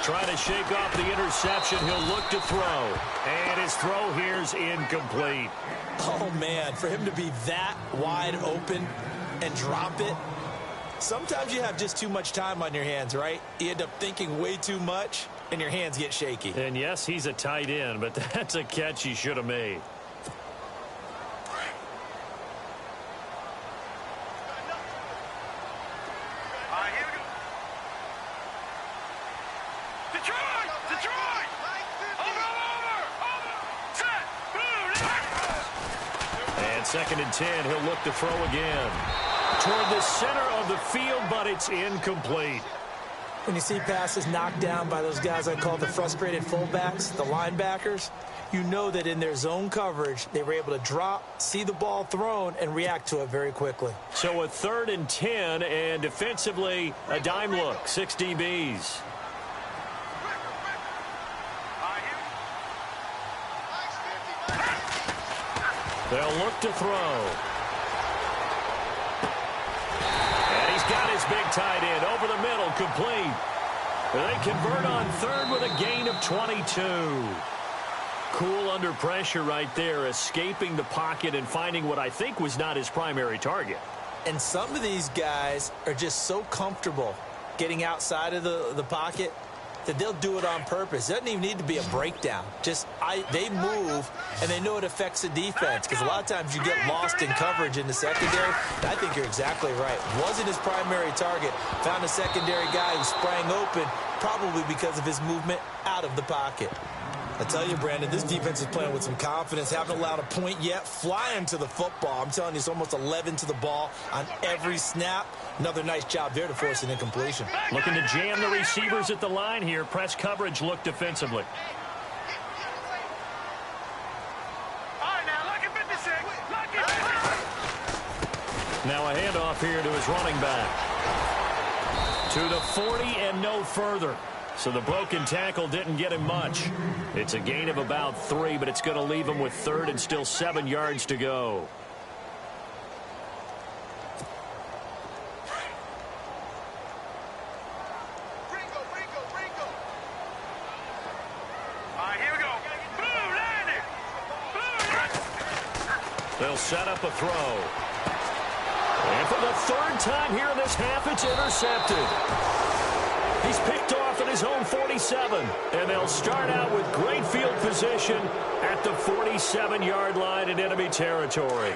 Trying to shake off the interception. He'll look to throw. And his throw here's incomplete. Oh, man, for him to be that wide open and drop it. Sometimes you have just too much time on your hands, right? You end up thinking way too much, and your hands get shaky. And, yes, he's a tight end, but that's a catch he should have made. Second and 10, he'll look to throw again. Toward the center of the field, but it's incomplete. When you see passes knocked down by those guys I call the frustrated fullbacks, the linebackers, you know that in their zone coverage, they were able to drop, see the ball thrown, and react to it very quickly. So a 3rd and 10, and defensively, a dime look, 6 DBs. They'll look to throw. And he's got his big tight end over the middle, complete. They convert on 3rd with a gain of 22. Cool under pressure right there, escaping the pocket and finding what I think was not his primary target. And some of these guys are just so comfortable getting outside of the pocket that they'll do it on purpose. It doesn't even need to be a breakdown. They move, and they know it affects the defense, because a lot of times you get lost in coverage in the secondary. And I think you're exactly right. Wasn't his primary target. Found a secondary guy who sprang open, probably because of his movement out of the pocket. I tell you, Brandon, this defense is playing with some confidence. Haven't allowed a point yet. Flying to the football. I'm telling you, it's almost 11 to the ball on every snap. Another nice job there to force an incompletion. Looking to jam the receivers at the line here. Press coverage look defensively. Now a handoff here to his running back. To the 40 and no further. So the broken tackle didn't get him much. It's a gain of about 3, but it's going to leave him with 3rd and still 7 yards to go. They'll set up a throw. And for the 3rd time here in this half, it's intercepted. He's picked off at his own 47, and they'll start out with great field position at the 47-yard line in enemy territory.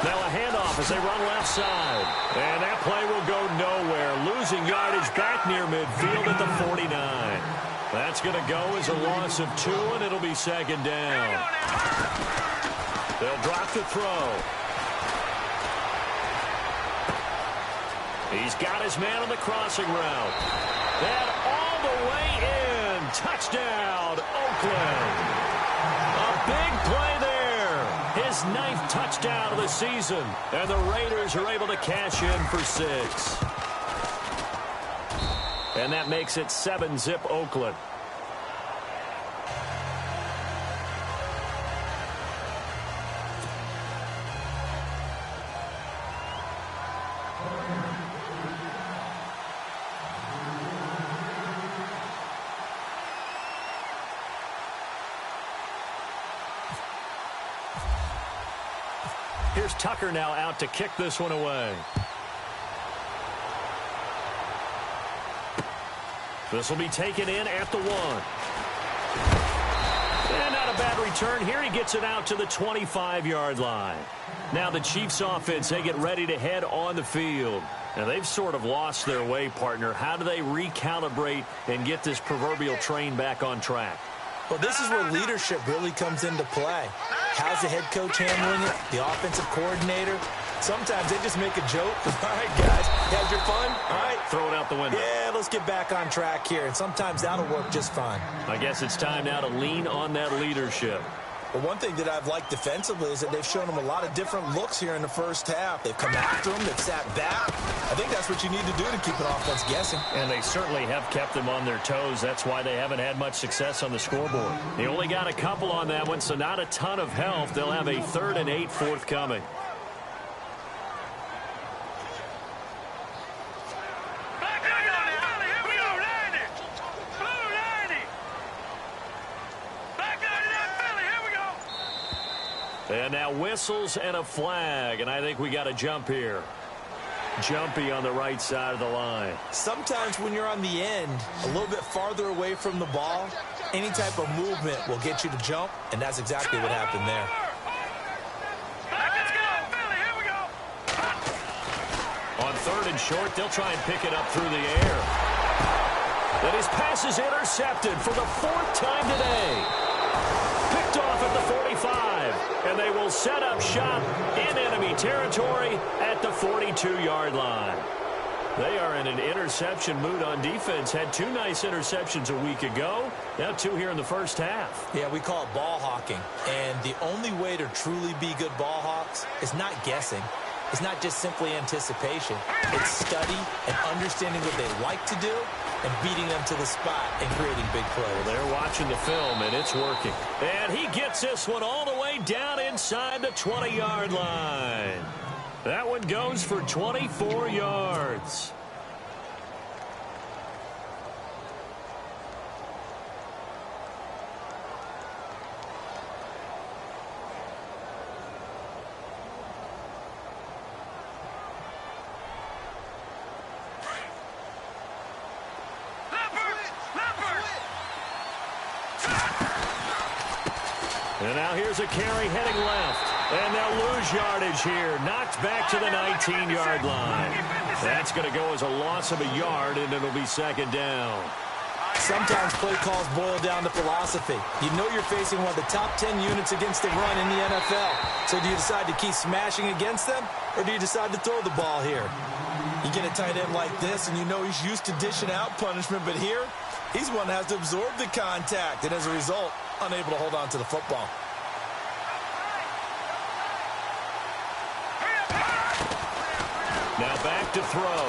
Now a handoff as they run left side, and that play will go nowhere, losing yardage back near midfield at the 49. That's going to go as a loss of 2, and it'll be 2nd down. They'll drop the throw. He's got his man on the crossing route. And all the way in. Touchdown, Oakland. A big play there. His 9th touchdown of the season. And the Raiders are able to cash in for 6. And that makes it 7-zip Oakland. Here's Tucker now out to kick this one away. This will be taken in at the 1. And not a bad return. Here he gets it out to the 25-yard line. Now the Chiefs offense, they get ready to head on the field. Now they've sort of lost their way, partner. How do they recalibrate and get this proverbial train back on track? Well, this is where leadership really comes into play. How's the head coach handling it? The offensive coordinator? Sometimes they just make a joke. All right, guys, you had your fun? All right. Throw it out the window. Yeah, let's get back on track here. And sometimes that'll work just fine. I guess it's time now to lean on that leadership. Well, one thing that I've liked defensively is that they've shown them a lot of different looks here in the first half. They've come after them. They've sat back. I think that's what you need to do to keep an offense guessing. And they certainly have kept them on their toes. That's why they haven't had much success on the scoreboard. They only got a couple on that one, so not a ton of help. They'll have a 3rd and 8 forthcoming. And now whistles and a flag, and I think we got a jump here. Jumpy on the right side of the line. Sometimes when you're on the end, a little bit farther away from the ball, any type of movement will get you to jump, and that's exactly what happened there. On 3rd and short, they'll try and pick it up through the air. Then his pass is intercepted for the 4th time today. Picked off at the 45, and they will set up shop in enemy territory at the 42-yard line. They are in an interception mood on defense. Had 2 nice interceptions a week ago. Now 2 here in the first half. Yeah, we call it ball hawking. And the only way to truly be good ball hawks is not guessing. It's not just simply anticipation. It's study and understanding what they like to do and beating them to the spot and creating big plays. Well, they're watching the film, and it's working. And he gets this one all the way down inside the 20-yard line. That one goes for 24 yards. And now here's a carry heading left. And they'll lose yardage here. Knocked back to the 19-yard line. That's going to go as a loss of a yard, and it'll be 2nd down. Sometimes play calls boil down to philosophy. You know you're facing one of the top 10 units against the run in the NFL. So do you decide to keep smashing against them, or do you decide to throw the ball here? You get a tight end like this, and you know he's used to dishing out punishment, but here, he's one that has to absorb the contact, and as a result, unable to hold on to the football. Now back to throw.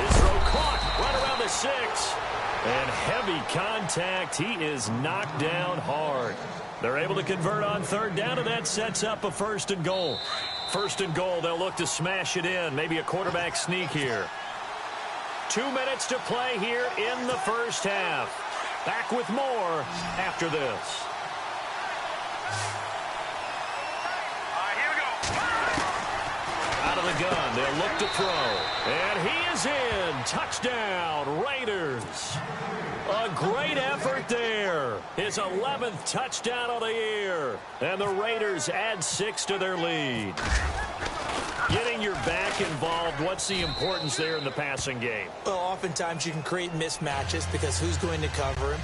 His throw caught right around the 6. And heavy contact. He is knocked down hard. They're able to convert on 3rd down, and that sets up a 1st and goal. 1st and goal, they'll look to smash it in. Maybe a quarterback sneak here. 2 minutes to play here in the first half. Back with more after this. Out of the gun, they'll look to throw. And he is in. Touchdown, Raiders. A great effort there. His 11th touchdown of the year. And the Raiders add 6 to their lead. Getting your back involved, what's the importance there in the passing game? Well, oftentimes you can create mismatches because who's going to cover him?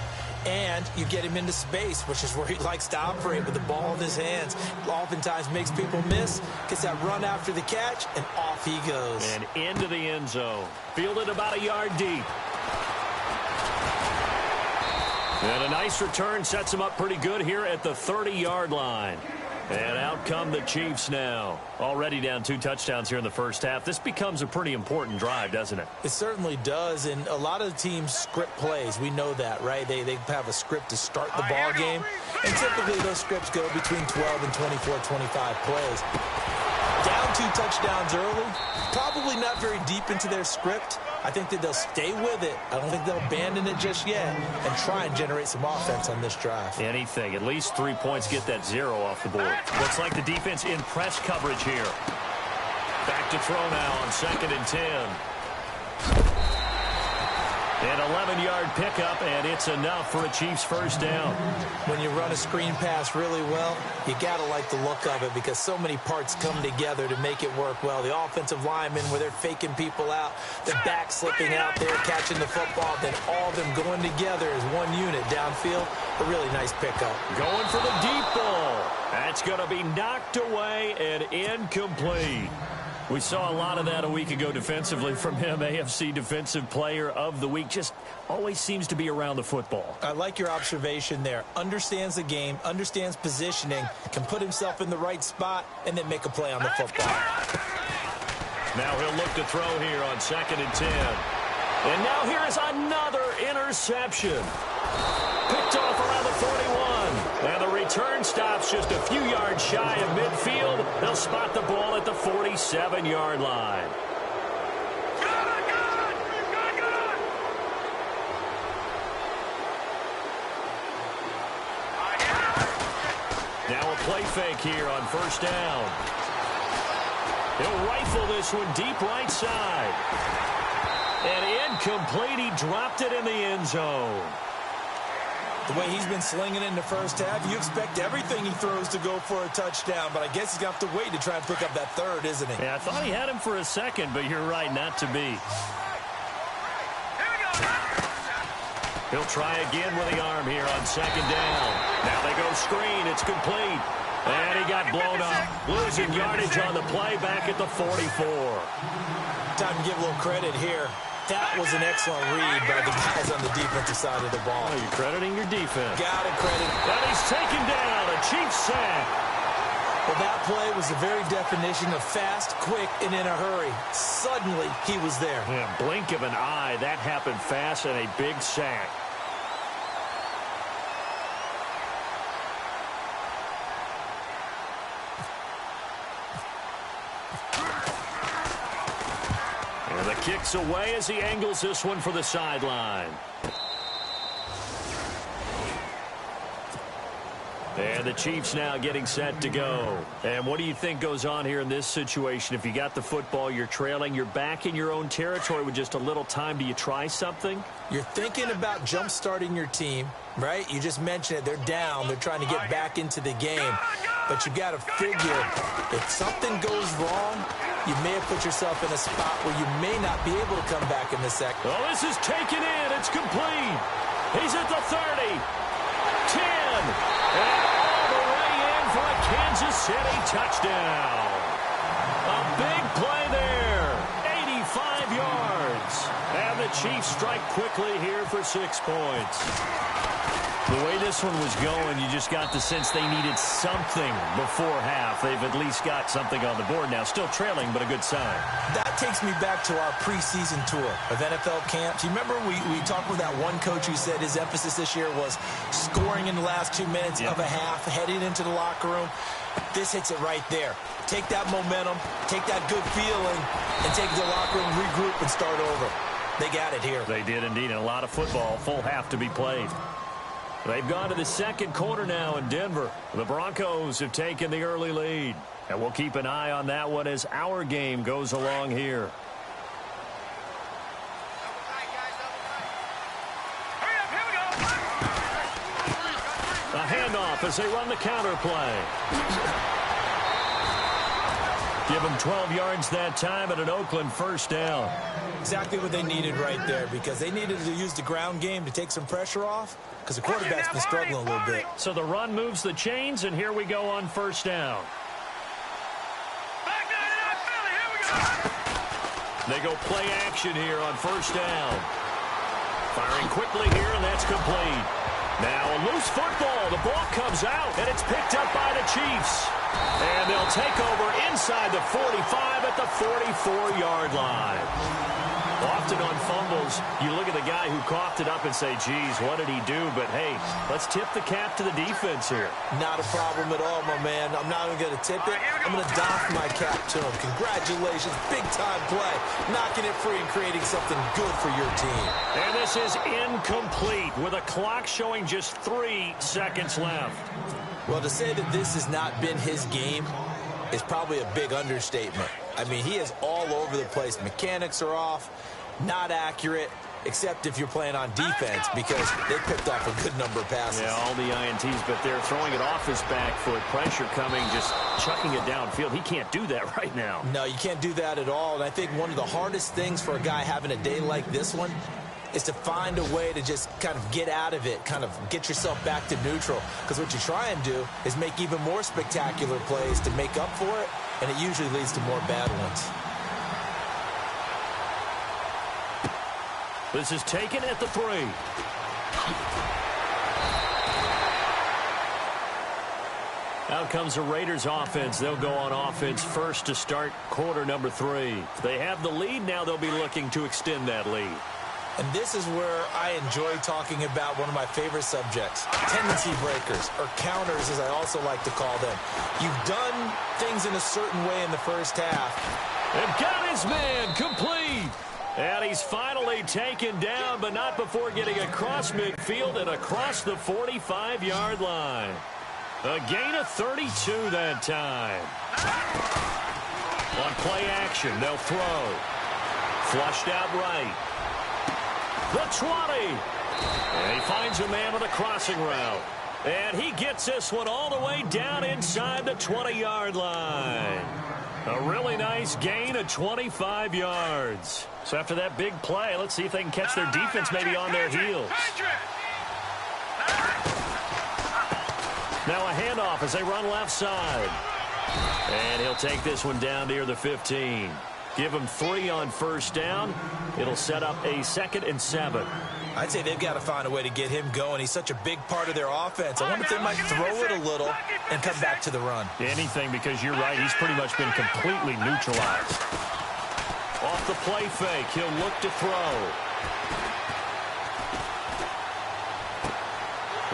And you get him into space, which is where he likes to operate with the ball in his hands. Oftentimes makes people miss, gets that run after the catch, and off he goes. And into the end zone. Fielded about a yard deep. And a nice return sets him up pretty good here at the 30-yard line. And out come the Chiefs now. Already down 2 touchdowns here in the first half. This becomes a pretty important drive, doesn't it? It certainly does, and a lot of teams script plays. We know that, right? They have a script to start the ball game, and typically those scripts go between 12 and 24, 25 plays. Down 2 touchdowns early, probably not very deep into their script. I think that they'll stay with it. I don't think they'll abandon it just yet and try and generate some offense on this drive. Anything. At least 3 points, get that 0 off the board. Looks like the defense in press coverage here. Back to throw now on 2nd and 10. An 11-yard pickup, and it's enough for a Chiefs first down. When you run a screen pass really well, you got to like the look of it because so many parts come together to make it work well. The offensive linemen, where they're faking people out, the back slipping out there, catching the football, then all of them going together as one unit downfield. A really nice pickup. Going for the deep ball. That's going to be knocked away and incomplete. We saw a lot of that a week ago defensively from him. AFC Defensive Player of the Week. Just always seems to be around the football. I like your observation there. Understands the game, understands positioning, can put himself in the right spot, and then make a play on the football. Now he'll look to throw here on 2nd and 10. And now here is another interception. Picked off around the 41. And the return stops just a few yards shy of midfield. They'll spot the ball at the 47-yard line. Now a play fake here on 1st down. He'll rifle this one deep right side. And incomplete. He dropped it in the end zone. The way he's been slinging in the first half, you expect everything he throws to go for a touchdown, but I guess he's going to have to wait to try and pick up that third, isn't he? Yeah, I thought he had him for a second, but you're right, not to be. He'll try again with the arm here on 2nd down. Now they go screen. It's complete. And he got blown up. Losing yardage on the play back at the 44. Time to give a little credit here. That was an excellent read by the guys on the defensive side of the ball. Oh, you're crediting your defense. Got to credit. And he's taken down. A Chiefs sack. Well, that play was the very definition of fast, quick, and in a hurry. Suddenly, he was there. Yeah, blink of an eye. That happened fast and a big sack. And the kick's away as he angles this one for the sideline. And the Chiefs now getting set to go. And what do you think goes on here in this situation? If you got the football, you're trailing, you're back in your own territory with just a little time. Do you try something? You're thinking about jump-starting your team, right? You just mentioned it. They're down. They're trying to get back into the game. But you got to figure if something goes wrong, you may have put yourself in a spot where you may not be able to come back in the second. Well, this is taken in. It's complete. He's at the 30. 10. And all the way in for a Kansas City touchdown. A big play there. 85 yards. And the Chiefs strike quickly here for 6 points. The way this one was going, you just got the sense they needed something before half. They've at least got something on the board now. Still trailing, but a good sign. That takes me back to our preseason tour of NFL camps. You remember we talked with that one coach who said his emphasis this year was scoring in the last 2 minutes of a half, heading into the locker room. This hits it right there. Take that momentum, take that good feeling, and take it to the locker room, regroup, and start over. They got it here. They did indeed, and a lot of football, full half to be played. They've gone to the second quarter now in Denver. The Broncos have taken the early lead. And we'll keep an eye on that one as our game goes along here. A handoff as they run the counter play. Give them 12 yards that time at an Oakland 1st down. Exactly what they needed right there, because they needed to use the ground game to take some pressure off, because the quarterback's been struggling a little bit. So the run moves the chains, and here we go on 1st down. They go play action here on 1st down. Firing quickly here, and that's complete. Now a loose football. The ball comes out, and it's picked up by the Chiefs. And they'll take over inside the 45 at the 44-yard line. Often on fumbles, you look at the guy who coughed it up and say, geez, what did he do? But, hey, let's tip the cap to the defense here. Not a problem at all, my man. I'm not even going to tip it. I'm going to doff my cap to him. Congratulations. Big-time play. Knocking it free and creating something good for your team. And this is incomplete with a clock showing just 3 seconds left. Well, to say that this has not been his game is probably a big understatement. I mean, he is all over the place. Mechanics are off, not accurate, except if you're playing on defense, because they picked off a good number of passes. Yeah, all the INTs, but they're throwing it off his back foot. Pressure coming, just chucking it downfield. He can't do that right now. No, you can't do that at all. And I think one of the hardest things for a guy having a day like this one is to find a way to just kind of get out of it, kind of get yourself back to neutral. Because what you try and do is make even more spectacular plays to make up for it. and it usually leads to more bad ones. This is taken at the 3. Out comes the Raiders offense. They'll go on offense first to start quarter number 3. They have the lead. Now they'll be looking to extend that lead. And this is where I enjoy talking about one of my favorite subjects, tendency breakers, or counters, as I also like to call them. You've done things in a certain way in the first half. They've got his man complete. And he's finally taken down, but not before getting across midfield and across the 45-yard line. A gain of 32 that time. On play action, they'll throw. Flushed out right. The 20. And he finds a man on a crossing route. And he gets this one all the way down inside the 20-yard line. A really nice gain of 25 yards. So after that big play, let's see if they can catch their defense maybe on their heels. Now a handoff as they run left side. And he'll take this one down near the 15. Give him 3 on first down. It'll set up a 2nd and 7. I'd say they've got to find a way to get him going. He's such a big part of their offense. I wonder if they might throw it a little and come back to the run. Anything, because you're right. He's pretty much been completely neutralized. Off the play fake, he'll look to throw.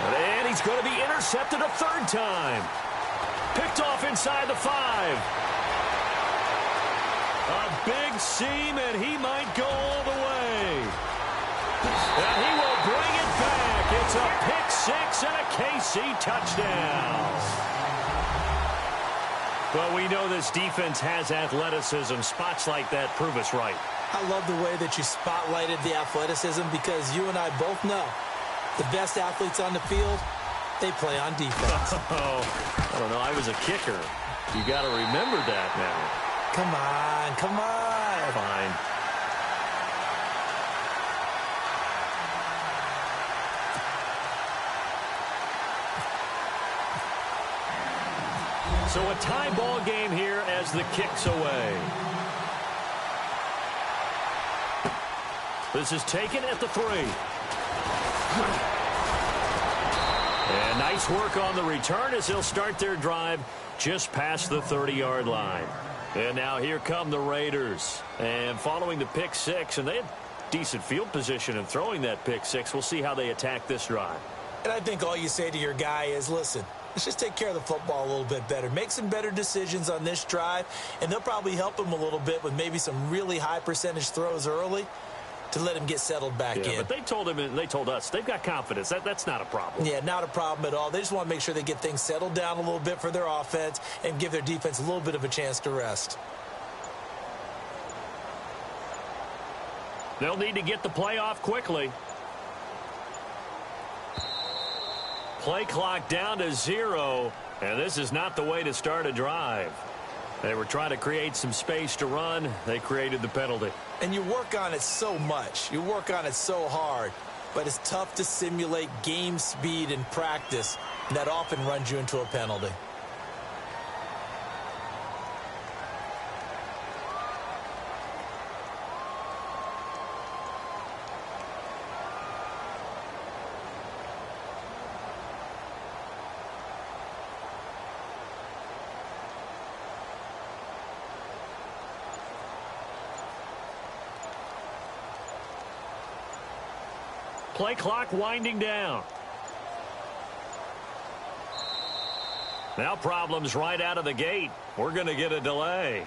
And he's going to be intercepted a 3rd time. Picked off inside the 5. A big seam, and he might go all the way. And he will bring it back. It's a pick-6 and a KC touchdown. Well, we know this defense has athleticism. Spots like that prove us right. I love the way that you spotlighted the athleticism, because you and I both know the best athletes on the field, they play on defense. Oh, I don't know. I was a kicker. You got to remember that now. Come on, come on. Fine. So a tie ball game here as the kick's away. This is taken at the 3. And nice work on the return as they'll start their drive just past the 30-yard line. And now here come the Raiders. And following the pick 6, and they had decent field position in throwing that pick 6. We'll see how they attack this drive. And I think all you say to your guy is, listen, let's just take care of the football a little bit better. Make some better decisions on this drive, and they'll probably help him a little bit with maybe some really high percentage throws early to let him get settled back in. But they told him, and they told us, they've got confidence. That's not a problem. Yeah, not a problem at all. They just want to make sure they get things settled down a little bit for their offense and give their defense a little bit of a chance to rest. They'll need to get the play off quickly. Play clock down to 0, and this is not the way to start a drive. They were trying to create some space to run. They created the penalty. And you work on it so much. You work on it so hard. But it's tough to simulate game speed in practice. And that often runs you into a penalty. Play clock winding down. Now problems right out of the gate. We're going to get a delay.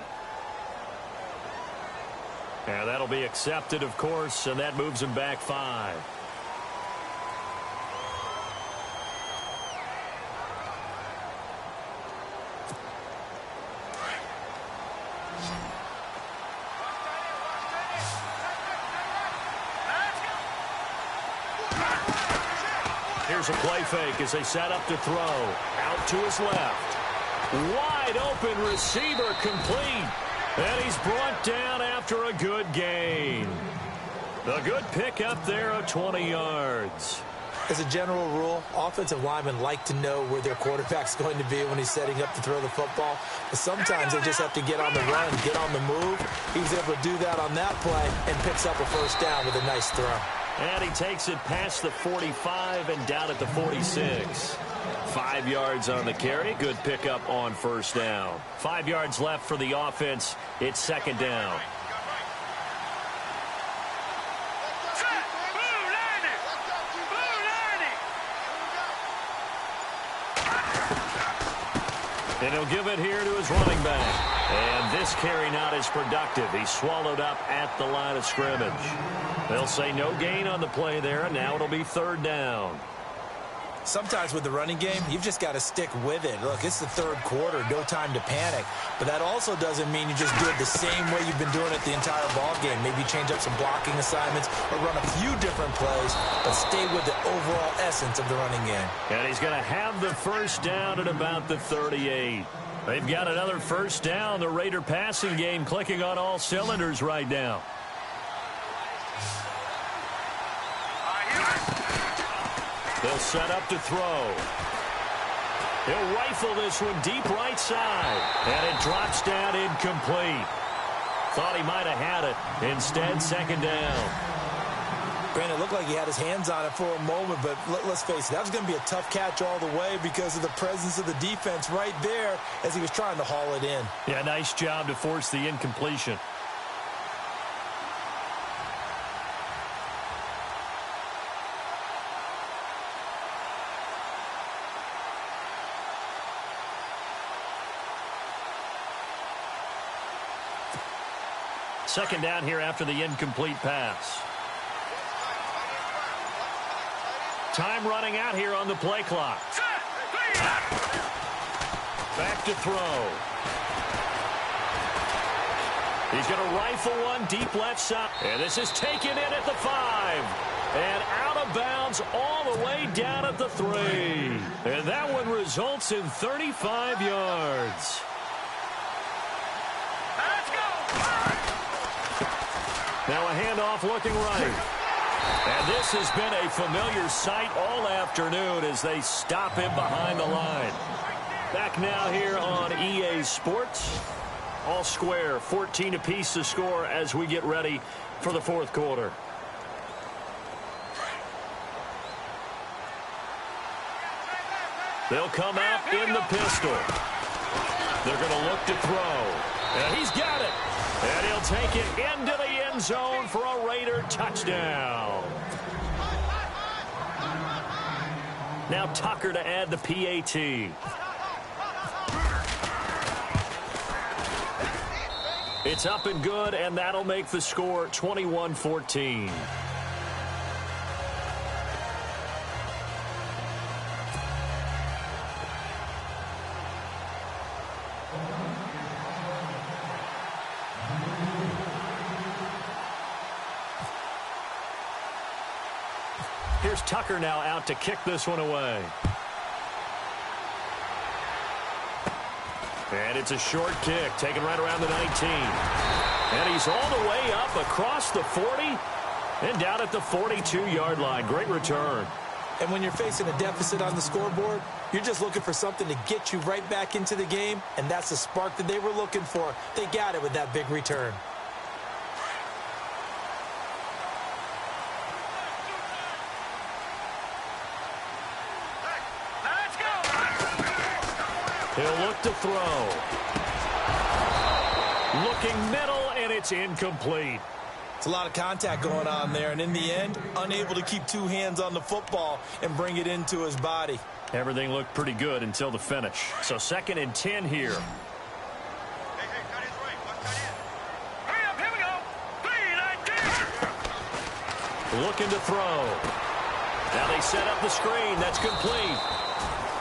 And that'll be accepted, of course, and that moves him back 5. Here's a play fake as they set up to throw. Out to his left. Wide open receiver complete. And he's brought down after a good gain. A good pickup there of 20 yards. As a general rule, offensive linemen like to know where their quarterback's going to be when he's setting up to throw the football. But sometimes they just have to get on the run, get on the move. He was able to do that on that play and picks up a first down with a nice throw. And he takes it past the 45 and down at the 46. 5 yards on the carry. Good pickup on first down. 5 yards left for the offense. It's second down. And he'll give it here to his running back. And this carry not as productive. He's swallowed up at the line of scrimmage. They'll say no gain on the play there, and now it'll be third down. Sometimes with the running game, you've just got to stick with it. Look, it's the third quarter, no time to panic. But that also doesn't mean you just do it the same way you've been doing it the entire ball game. Maybe change up some blocking assignments or run a few different plays, but stay with the overall essence of the running game. And he's going to have the first down at about the 38. They've got another first down. The Raider passing game clicking on all cylinders right now. They'll set up to throw. He'll rifle this one deep right side. And it drops down incomplete. Thought he might have had it. Instead, second down. Brandon, it looked like he had his hands on it for a moment, but let's face it, that was going to be a tough catch all the way because of the presence of the defense right there as he was trying to haul it in. Yeah, nice job to force the incompletion. Second down here after the incomplete pass. Time running out here on the play clock. Back to throw. He's going to rifle one deep left side. And this is taken in at the 5. And out of bounds all the way down at the 3. And that one results in 35 yards. Now a handoff looking right. And this has been a familiar sight all afternoon as they stop him behind the line. Back now here on EA Sports. All square, 14 apiece to score as we get ready for the fourth quarter. They'll come out in the pistol. They're going to look to throw. And he's got it. And he'll take it into the end zone for a Raider touchdown. Now Tucker to add the PAT. It's up and good, and that'll make the score 21-14. Here's Tucker now out to kick this one away. And it's a short kick, taken right around the 19. And he's all the way up across the 40 and down at the 42-yard line. Great return. And when you're facing a deficit on the scoreboard, you're just looking for something to get you right back into the game, and that's the spark that they were looking for. They got it with that big return. He'll look to throw. Looking middle, and it's incomplete. It's a lot of contact going on there, and in the end, unable to keep two hands on the football and bring it into his body. Everything looked pretty good until the finish. So 2nd and 10 here. Looking to throw. Now they set up the screen. That's complete.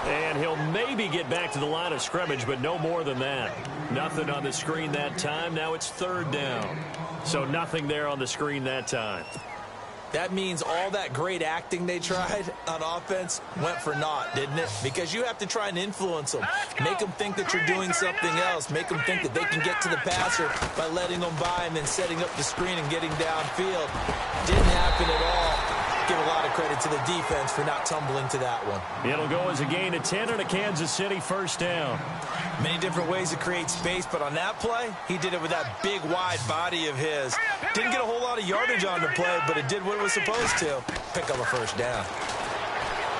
And he'll maybe get back to the line of scrimmage, but no more than that. Nothing on the screen that time. Now it's 3rd down. So nothing there on the screen that time. That means all that great acting they tried on offense went for naught, didn't it? Because you have to try and influence them. Make them think that you're doing something else. Make them think that they can get to the passer by letting them by and then setting up the screen and getting downfield. Didn't happen at all. Give a lot of credit to the defense for not tumbling to that one. It'll go as a gain of 10 and a Kansas City first down. Many different ways to create space, but on that play, he did it with that big, wide body of his. Didn't get a whole lot of yardage on the play, but it did what it was supposed to. Pick up a first down.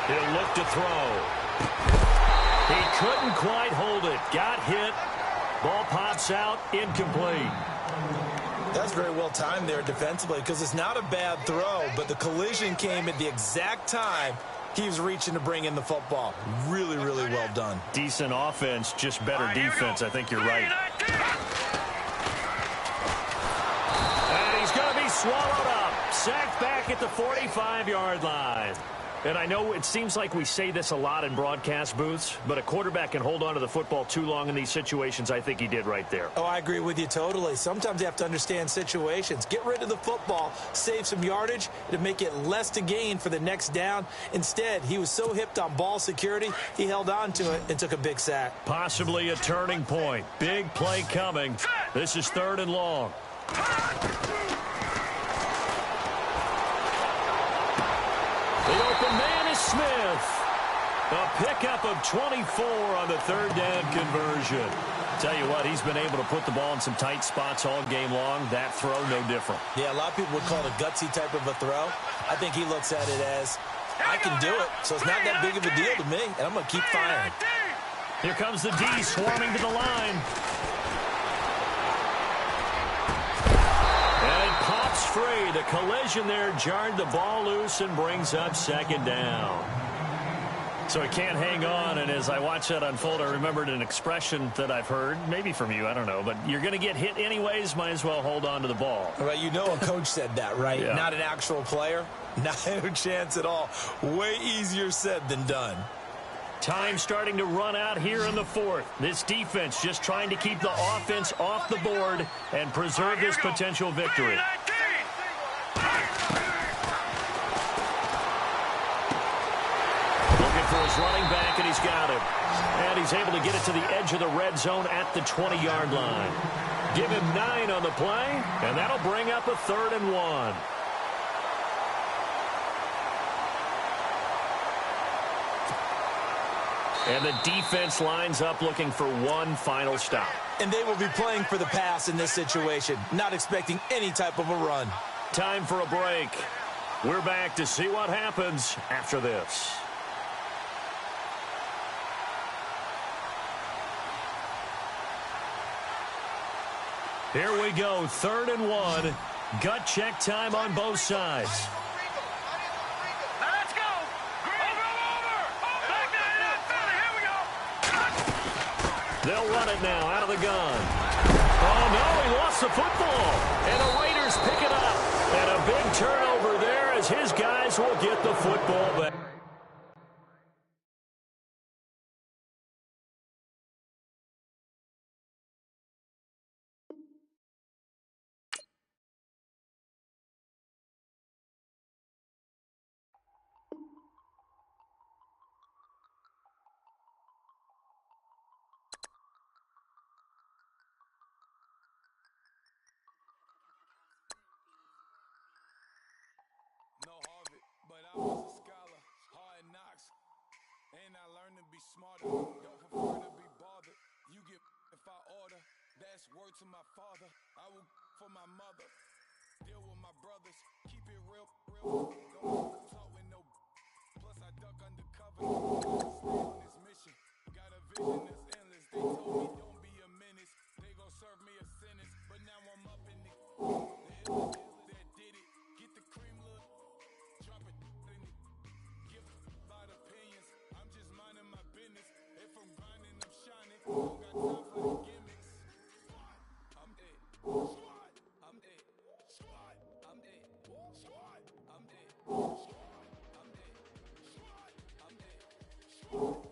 He'll look to throw. He couldn't quite hold it. Got hit. Ball pops out. Incomplete. That's very well timed there defensively because it's not a bad throw, but the collision came at the exact time he was reaching to bring in the football. Really, really well done. Decent offense, just better defense. I think you're right. And he's going to be swallowed up. Sacked back at the 45-yard line. And I know it seems like we say this a lot in broadcast booths, but a quarterback can hold on to the football too long in these situations. I think he did right there. Oh, I agree with you totally. Sometimes you have to understand situations. Get rid of the football, save some yardage to make it less to gain for the next down. Instead, he was so hipped on ball security, he held on to it and took a big sack. Possibly a turning point. Big play coming. This is 3rd and long. The open man is Smith. A pickup of 24 on the 3rd down conversion. Tell you what, he's been able to put the ball in some tight spots all game long. That throw, no different. Yeah, a lot of people would call it a gutsy type of a throw. I think he looks at it as, I can do it, so it's not that big of a deal to me, and I'm going to keep firing. Here comes the D swarming to the line. Pops free. The collision there jarred the ball loose and brings up 2nd down. So he can't hang on, and as I watch that unfold, I remembered an expression that I've heard, maybe from you, I don't know, but you're going to get hit anyways, might as well hold on to the ball. Well, you know a coach said that, right? Yeah. Not an actual player. Not a chance at all. Way easier said than done. Time starting to run out here in the 4th. This defense just trying to keep the offense off the board and preserve this potential victory. Looking for his running back, and he's got it. And he's able to get it to the edge of the red zone at the 20-yard line. Give him 9 on the play, and that'll bring up a 3rd and 1. And the defense lines up looking for one final stop. And they will be playing for the pass in this situation, not expecting any type of a run. Time for a break. We're back to see what happens after this. Here we go, 3rd and 1. Gut check time on both sides. They'll run it now out of the gun. Oh, no, he lost the football. And the Raiders pick it up. And a big turnover there as his guys will get the football back. I was a scholar, hard knocks, and I learned to be smarter. Don't prefer to be bothered. You get if I order, that's word to my father. I will for my mother. Deal with my brothers, keep it real. Don't talk with no. Plus I duck undercover. Stay on this mission. Got a vision that's endless. They told me don't be a menace. They gon' serve me a sentence, but now I'm up in the. That did it. Get the cream, look. Drop it. I'm just minding my business. If I'm grinding, I'm shining. Don't got time for the gimmicks. I'm it. Squad. I'm it. Squad. I'm it. Squad. I'm it. Squad. I'm it. Squad. I'm it. Squad.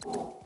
it.